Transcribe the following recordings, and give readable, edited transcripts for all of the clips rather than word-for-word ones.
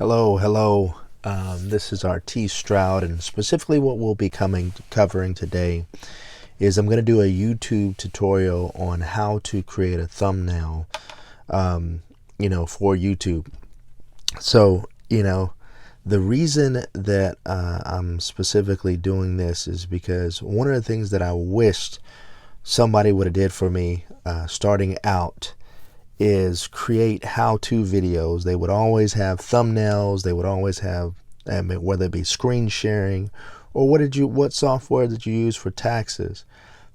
Hello. This is Artiz Strouds, and specifically what we'll be covering today is I'm going to do a YouTube tutorial on how to create a thumbnail, for YouTube. So, the reason that I'm specifically doing this is because one of the things that I wished somebody would have did for me starting out is create how-to videos. They would always have thumbnails. They would always have, whether it be screen sharing or what software did you use for taxes,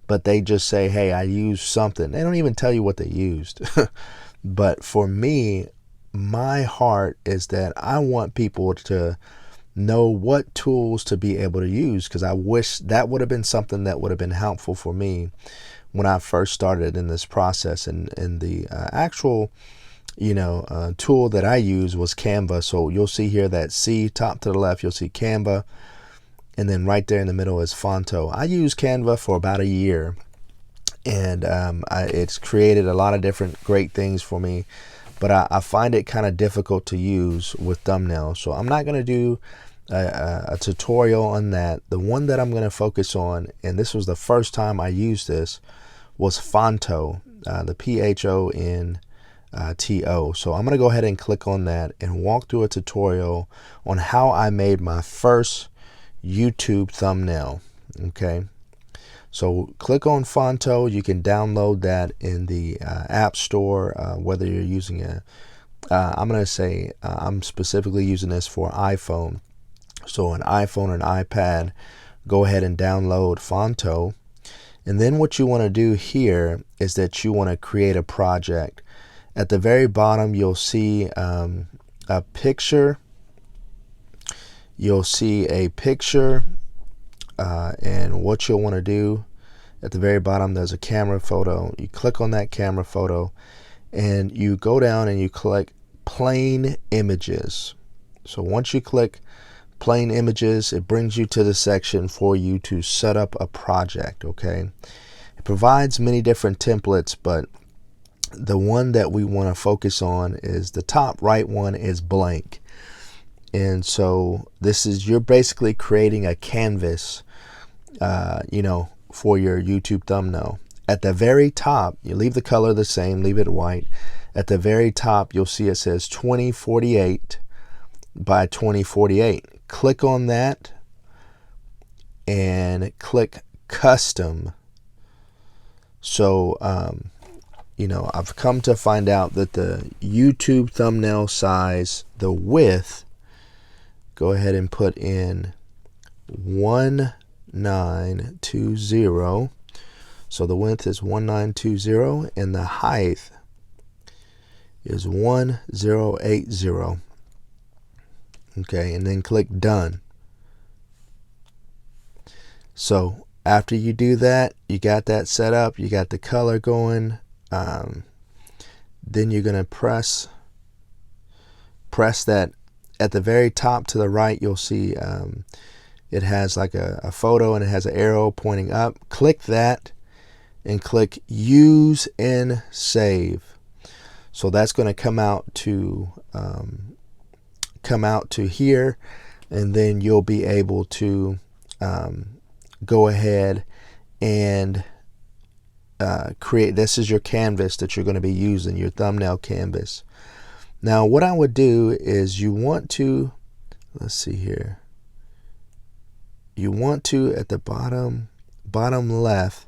but they just say, hey, I used something. They don't even tell you what they used. But for me, my heart is that I want people to know what tools to be able to use, because I wish that would have been something that would have been helpful for me when I first started in this process. And the actual tool that I use was Canva. So you'll see here that C, top to the left, you'll see Canva, and then right there in the middle is Fonto. I used Canva for about a year, and it's created a lot of different great things for me, but I find it kind of difficult to use with thumbnails. So I'm not going to do a tutorial on that. The one that I'm going to focus on, and this was the first time I used this, was Fonto, the P-H-O-N-T-O. So I'm going to go ahead and click on that and walk through a tutorial on how I made my first YouTube thumbnail. Okay. So click on Fonto. You can download that in the App Store, whether you're using I'm going to say I'm specifically using this for iPhone. So an iPhone and iPad, go ahead and download Fonto. And then what you want to do here is that you want to create a project. At the very bottom, you'll see a picture. You'll see a picture, and what you'll want to do at the very bottom, there's a camera photo. You click on that camera photo, and you go down and you click plain images. So once you click plain images, it brings you to the section for you to set up a project. Okay, it provides many different templates, but the one that we want to focus on is the top right one is blank. And so this is, you're basically creating a canvas for your YouTube thumbnail. At the very top, you leave the color the same, leave it white. At the very top, you'll see it says 2048 by 2048. Click on that and click custom. So I've come to find out that the YouTube thumbnail size, the width, go ahead and put in 1920. So the width is 1920 and the height is 1080. Okay, and then click done. So after you do that, you got that set up, you got the color going. Then you're going to press that. At the very top to the right, you'll see it has like a photo, and it has an arrow pointing up. Click that and click use and save. So that's going to come out to here, and then you'll be able to go ahead and create. This is your canvas that you're going to be using, your thumbnail canvas. Now what I would do is you want to, let's see here, you want to, at the bottom left,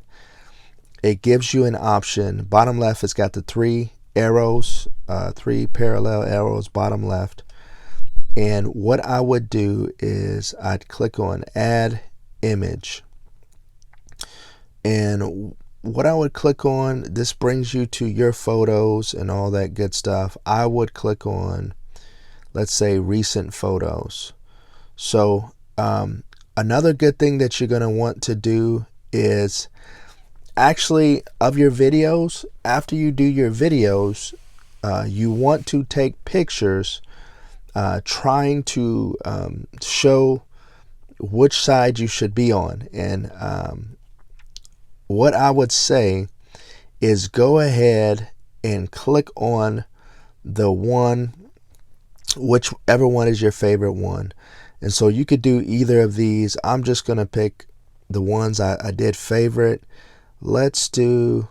it gives you an option. Bottom left, it's got the three arrows, three parallel arrows, bottom left. And what I would do is I'd click on add image, and what I would click on, this brings you to your photos and all that good stuff. I would click on, let's say, recent photos. So another good thing that you're going to want to do is actually, of your videos, after you do your videos, you want to take pictures trying to show which side you should be on. And what I would say is go ahead and click on the one whichever one is your favorite one. And so you could do either of these. I'm just going to pick the ones I did favorite. Let's do,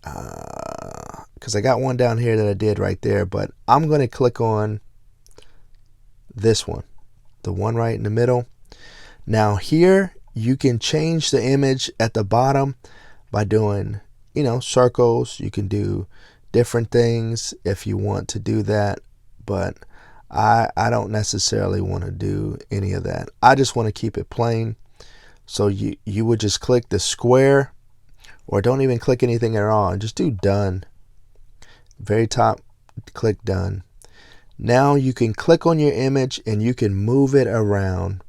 because I got one down here that I did right there, but I'm going to click on this one, the one right in the middle. Now here you can change the image at the bottom by doing, circles. You can do different things if you want to do that, but I don't necessarily want to do any of that. I just want to keep it plain. So you would just click the square, or don't even click anything at all, and just do done. Very top, click done. Now you can click on your image and you can move it around,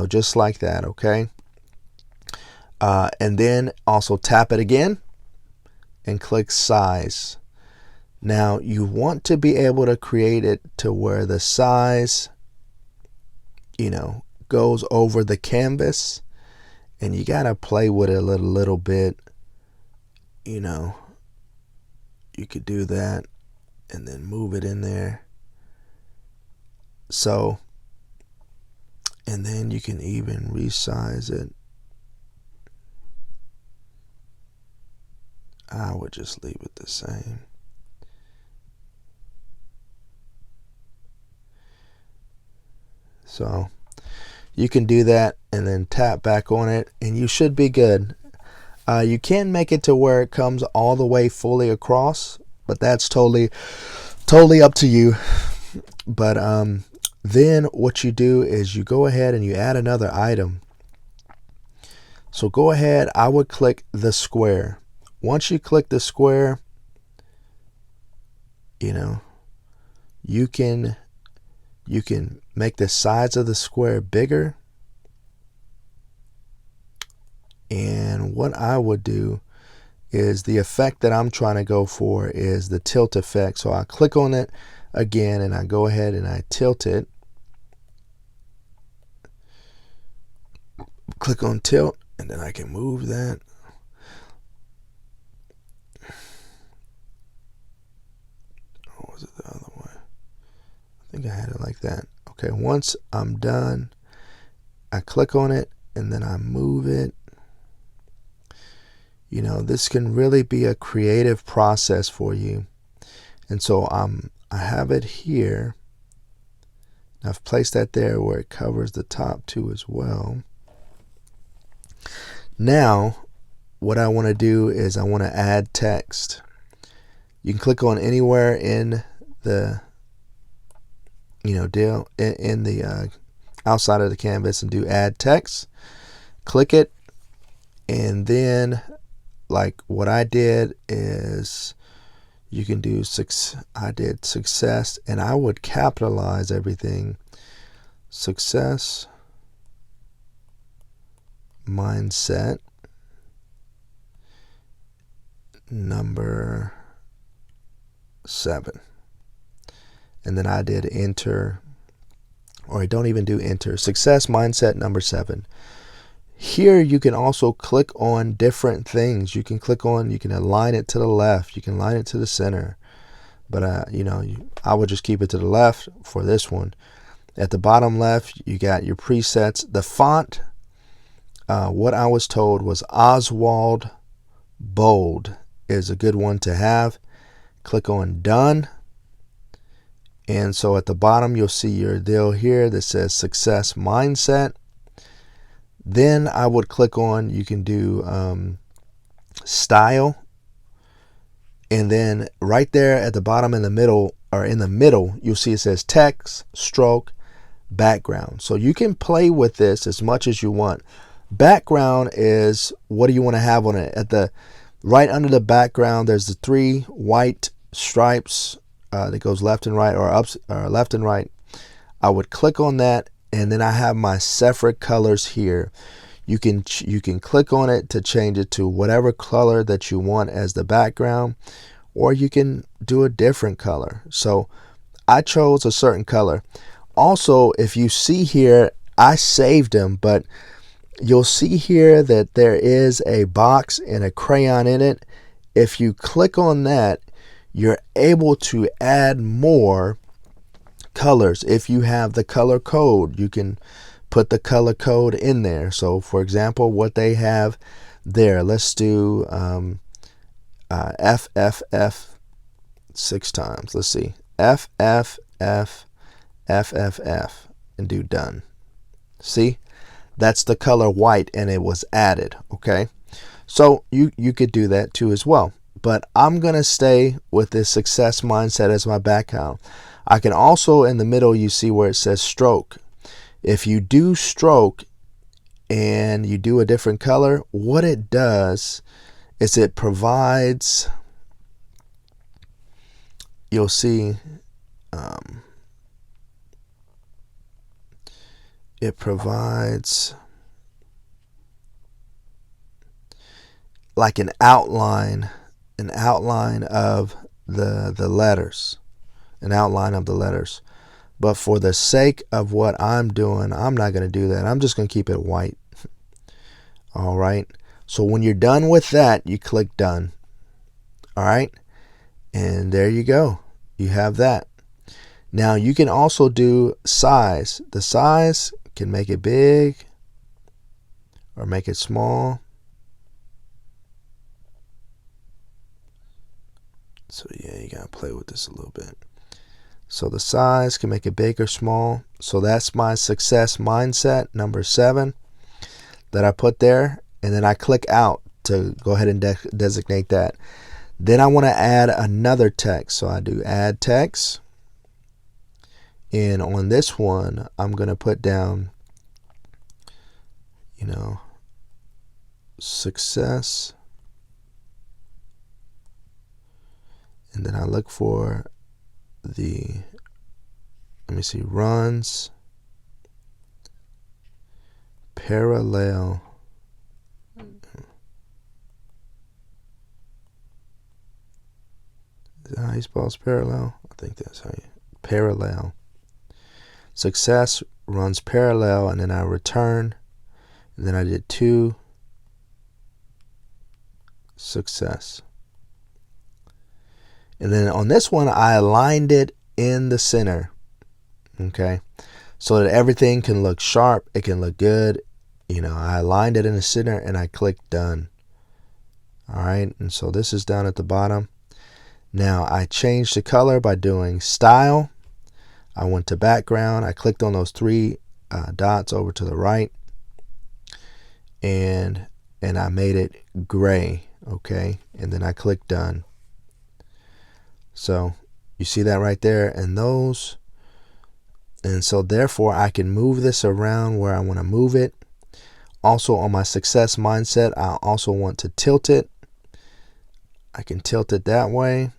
just like that, okay? And then also tap it again and click size. Now you want to be able to create it to where the size, goes over the canvas, and you got to play with it a little bit. You could do that and then move it in there. So, and then you can even resize it. I would just leave it the same. So you can do that and then tap back on it and you should be good. You can make it to where it comes all the way fully across, but that's totally up to you. But then what you do is you go ahead and you add another item. So go ahead, I would click the square. Once you click the square, you can make the sides of the square bigger. And what I would do is the effect that I'm trying to go for is the tilt effect. So I click on it again and I go ahead and I tilt it. Click on tilt and then I can move that. Or was it the other way? I think I had it like that. Okay, once I'm done, I click on it and then I move it. This can really be a creative process for you. And so I have it here. I've placed that there where it covers the top too as well. Now, what I want to do is I want to add text. You can click on anywhere in the deal in the outside of the canvas and do add text. Click it, and then like what I did is you can do I did success, and I would capitalize everything. Success mindset number 7. And then I did enter, or I don't even do enter. Success mindset number 7. Here you can also click on different things. You can align it to the left. You can align it to the center. But I would just keep it to the left for this one. At the bottom left, you got your presets. The font, what I was told was Oswald Bold is a good one to have. Click on done. And so at the bottom, you'll see your deal here that says success mindset. Then I would click on, you can do style. And then right there at the bottom in the middle, you'll see it says text, stroke, background. So you can play with this as much as you want. Background is what do you want to have on it? Right under the background, there's the 3 white stripes that goes left and right, or left and right. I would click on that, and then I have my separate colors here. You can click on it to change it to whatever color that you want as the background, or you can do a different color. So I chose a certain color. Also, if you see here, I saved them, but you'll see here that there is a box and a crayon in it. If you click on that, you're able to add more colors. If you have the color code, you can put the color code in there. So for example, what they have there, let's do FFF 6 times. Let's see, FFF FFF, and do done. See, that's the color white, and it was added. Okay, so you could do that too as well, but I'm gonna stay with this success mindset as my background. I can also, in the middle, you see where it says stroke. If you do stroke and you do a different color, what it does is it provides, you'll see, it provides like an outline of the letters, an outline of the letters. But for the sake of what I'm doing, I'm not going to do that. I'm just going to keep it white. All right. So when you're done with that, you click done. All right. And there you go. You have that. Now you can also do size. The size can make it big or make it small. So yeah, you got to play with this a little bit. So the size can make it big or small. So that's my success mindset, number 7, that I put there. And then I click out to go ahead and designate that. Then I want to add another text. So I do add text. And on this one, I'm going to put down, success. And then I look for runs parallel is that how you spell parallel? I think that's how you parallel. Success runs parallel, and then I return, and then I did 2 success. And then on this one, I aligned it in the center, okay, so that everything can look sharp, it can look good. I aligned it in the center, and I clicked done. All right, and so this is down at the bottom. Now I changed the color by doing style. I went to background. I clicked on those 3 dots over to the right, and I made it gray, okay, and then I clicked done. So you see that right there, and so therefore I can move this around where I want to move it. Also on my success mindset, I also want to tilt it. I can tilt it that way,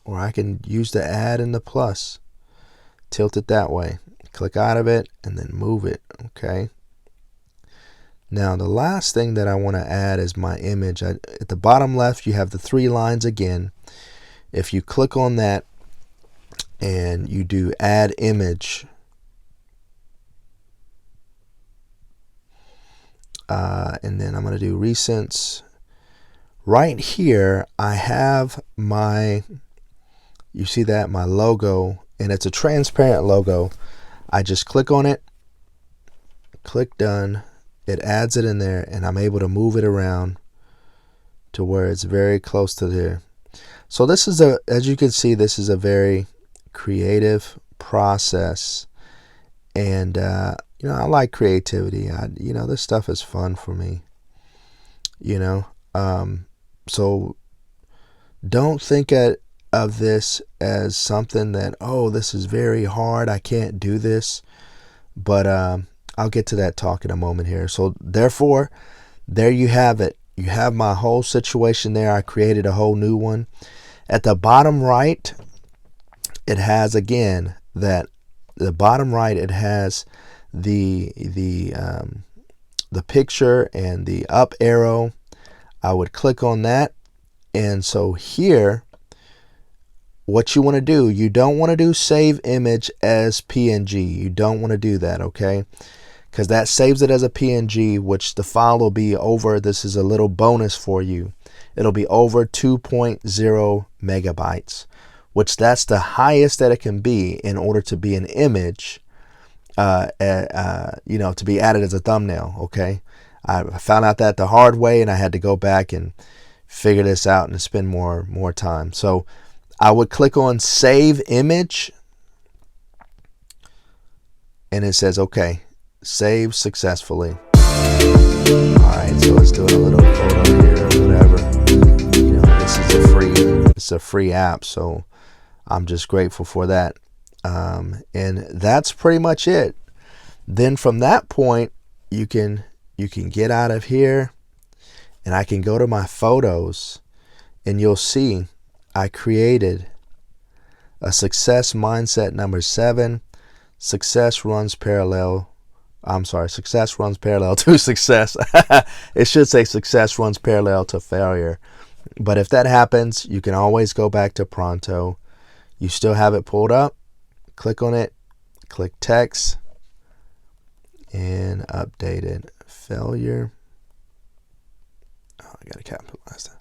or I can use the add and the plus. Tilt it that way. Click out of it and then move it, okay? Now the last thing that I want to add is my image. At the bottom left, you have the 3 lines again. If you click on that and you do add image, and then I'm going to do recents. Right here, I have you see that, my logo, and it's a transparent logo. I just click on it, click done, it adds it in there, and I'm able to move it around to where it's very close to there. So this is as you can see, this is a very creative process, and I like creativity. This stuff is fun for me. So don't think of this as something that, oh, this is very hard, I can't do this. But I'll get to that talk in a moment here. So therefore, there you have it. You have my whole situation there. I created a whole new one. At the bottom right, it has, again, the picture and the up arrow. I would click on that. And so here, what you want to do, you don't want to do save image as PNG. You don't want to do that, okay? Because that saves it as a PNG, which the file will be over. This is a little bonus for you. It'll be over 2.0 megabytes, which that's the highest that it can be in order to be an image, to be added as a thumbnail. Okay. I found out that the hard way, and I had to go back and figure this out and spend more time. So I would click on save image, and it says, okay, save successfully. All right, so it's doing a little photo here or whatever. This is a free app, so I'm just grateful for that. And that's pretty much it. Then from that point, you can get out of here, and I can go to my photos, and you'll see I created a success mindset number 7. Success runs parallel to success. It should say success runs parallel to failure. But if that happens, you can always go back to Pronto. You still have it pulled up. Click on it. Click text. And update it. Failure. Oh, I got to capitalize that.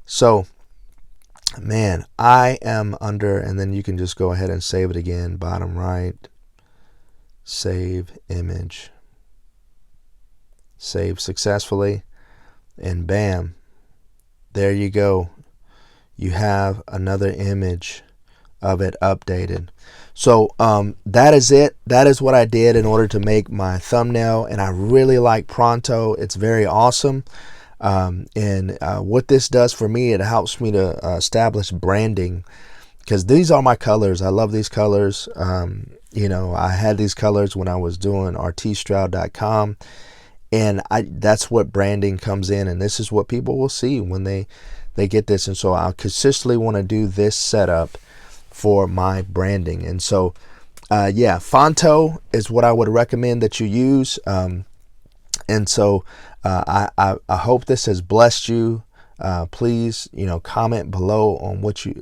So, man, I am under, and then you can just go ahead and save it again. Bottom right. Save image. Save successfully. And bam. There you go. You have another image of it updated. So that is it. That is what I did in order to make my thumbnail, and I really like Pronto. It's very awesome. And what this does for me, it helps me to establish branding, because these are my colors. I love these colors. I had these colors when I was doing artizstrouds.com, and that's what branding comes in, and this is what people will see when they get this. And so I consistently want to do this setup for my branding. And so Fonto is what I would recommend that you use. And so I hope this has blessed you. Please, comment below on what if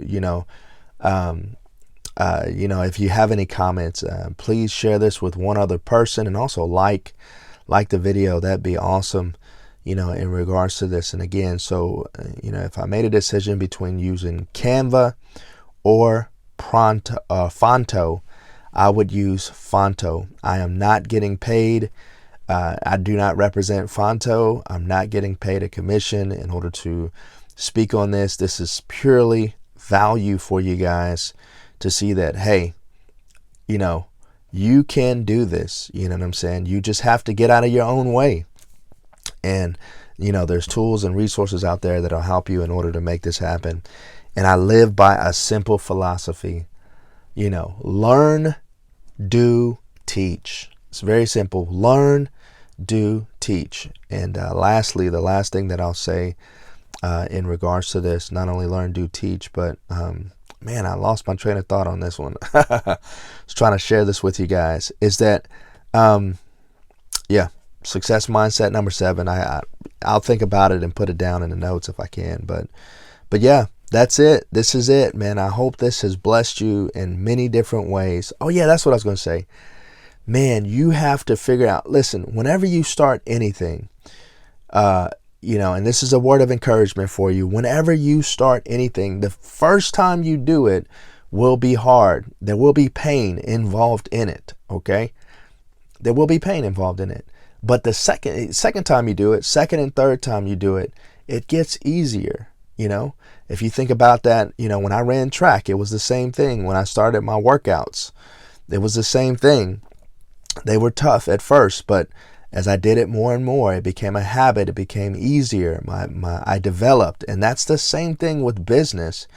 you have any comments, please share this with one other person, and also like the video. That'd be awesome, in regards to this. And again, so, if I made a decision between using Canva or Fonto, I would use Fonto. I am not getting paid. I do not represent Fonto. I'm not getting paid a commission in order to speak on this. This is purely value for you guys to see that, hey, you can do this. You know what I'm saying? You just have to get out of your own way. And, there's tools and resources out there that'll help you in order to make this happen. And I live by a simple philosophy, learn, do, teach. It's very simple. Learn, do, teach. And lastly, the last thing that I'll say in regards to this, not only learn, do, teach, but man, I lost my train of thought on this one. I was trying to share this with you guys, is that, success mindset number 7. I'll think about it and put it down in the notes if I can. But yeah, that's it. This is it, man. I hope this has blessed you in many different ways. Oh yeah, that's what I was going to say. Man, you have to figure out, listen, whenever you start anything, and this is a word of encouragement for you. Whenever you start anything, the first time you do it will be hard. There will be pain involved in it. Okay. There will be pain involved in it. But the second time you do it, second and third time you do it, it gets easier. If you think about that, when I ran track, it was the same thing. When I started my workouts, it was the same thing. They were tough at first, but as I did it more and more, it became a habit. It became easier. I developed. And that's the same thing with business.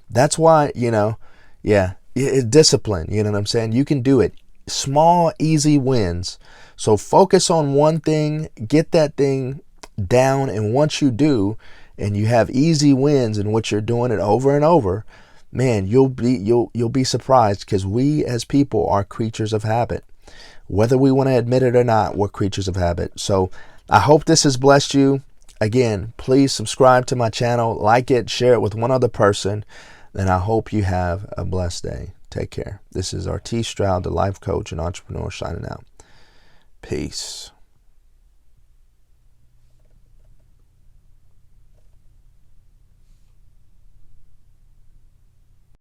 That's why, it's discipline. You know what I'm saying? You can do it. Small, easy wins. So focus on one thing, get that thing down. And once you do, and you have easy wins in which you're doing it over and over, man, you'll be surprised, because we as people are creatures of habit. Whether we want to admit it or not, we're creatures of habit. So I hope this has blessed you. Again, please subscribe to my channel, like it, share it with one other person, and I hope you have a blessed day. Take care. This is Artiz Strouds, the life coach and entrepreneur, signing out. Peace.